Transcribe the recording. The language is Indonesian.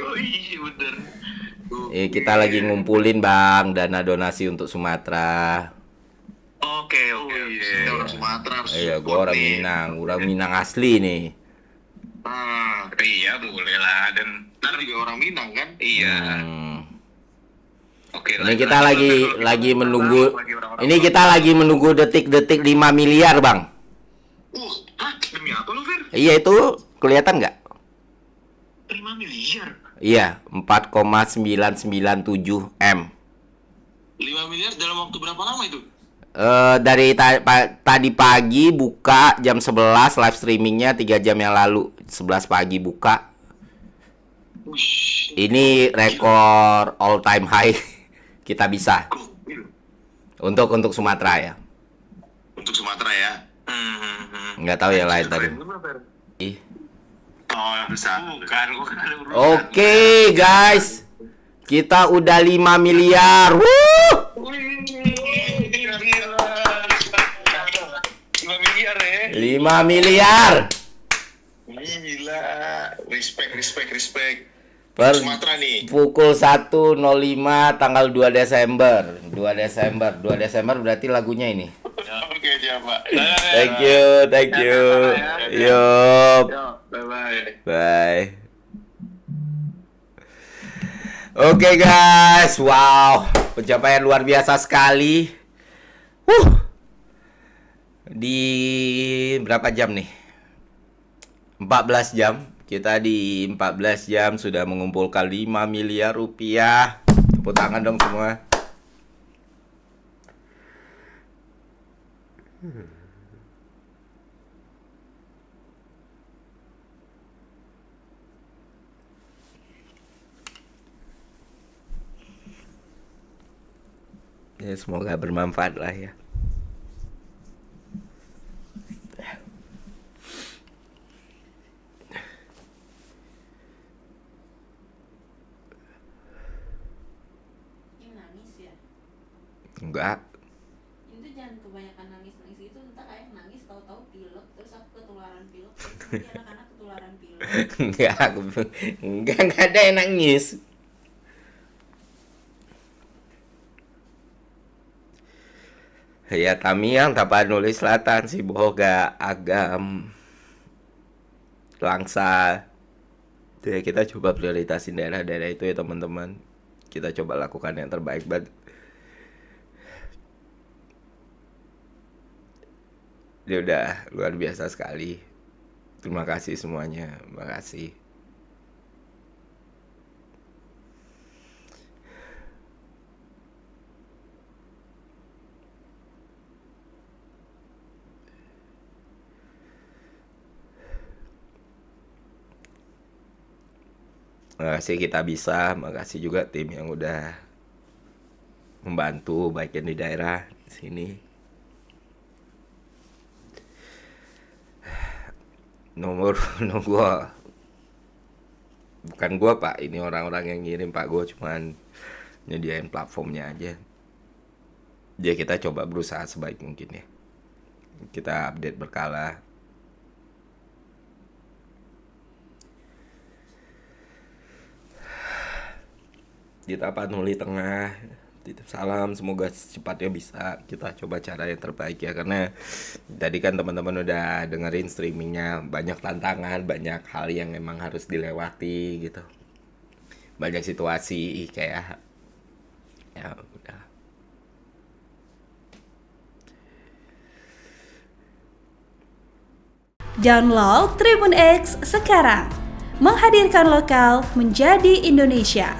Oh iya bener. Kita lagi ngumpulin bang dana donasi untuk Sumatera. Oke oke oke. Kita orang Iya, Sumatera harus iya, gua support nih. Orang Minang asli nih. Iya boleh lah dan Ntar juga orang Minang kan? iya. Hmm. Oke. Ini kita lagi menunggu. Ini kita lagi. lagi menunggu detik-detik 5 miliar bang. Demi apa lu Fer? Iya itu kelihatan nggak? 5 miliar. Iya 4,997 M. 5 miliar dalam waktu berapa lama itu? Dari tadi pagi buka jam 11, live streamingnya 3 jam yang lalu 11 pagi buka. Wush. Ini rekor all time high kita bisa Gokil. untuk Sumatera ya. Untuk Sumatera ya. Nggak tahu yang lain tadi. Ih. Oh bisa. Bukan gua kan ada urusan. Oke guys, kita udah 5 miliar. Wuh! 5 miliar ya. 5 miliar. Gila. Respect. Per Sumatera nih. pukul 1.05 tanggal 2 Desember. 2 Desember berarti lagunya ini. Oke, siap, Pak. Thank you. Yup. Bye-bye. Bye. Oke guys, wow, pencapaian luar biasa sekali. Di berapa jam nih? 14 jam. Kita di 14 jam sudah mengumpulkan 5 miliar rupiah. Tepuk tangan dong semua. Ya, semoga bermanfaat lah ya. Nangis ya? Enggak. Itu jangan kebanyakan nangis itu, entah kayak nangis tahu-tahu pilek, terus aku ketularan pilek, terus nanti anak-anak ketularan pilek. Enggak ada yang nangis. Ya Tamiang, Tapanuli Selatan, Sibolga, Agam, Langsa. Ya, kita coba prioritasin daerah-daerah itu ya teman-teman. Kita coba lakukan yang terbaik banget. Dia udah luar biasa sekali. Terima kasih semuanya. Terima kasih. Makasih kita bisa, makasih juga tim yang udah membantu baik yang di daerah sini. Nomor gua bukan gua Pak, ini orang-orang yang ngirim Pak, gua cuman nyediain platformnya aja. Jadi kita coba berusaha sebaik mungkin ya. Kita update berkala. Di Tapanuli Tengah, titip salam, semoga secepatnya bisa. Kita coba cara yang terbaik ya, karena tadi kan teman-teman udah dengerin streamingnya, banyak tantangan, banyak hal yang emang harus dilewati gitu, banyak situasi kayak ya udah. Download Tribun X sekarang, menghadirkan lokal menjadi Indonesia.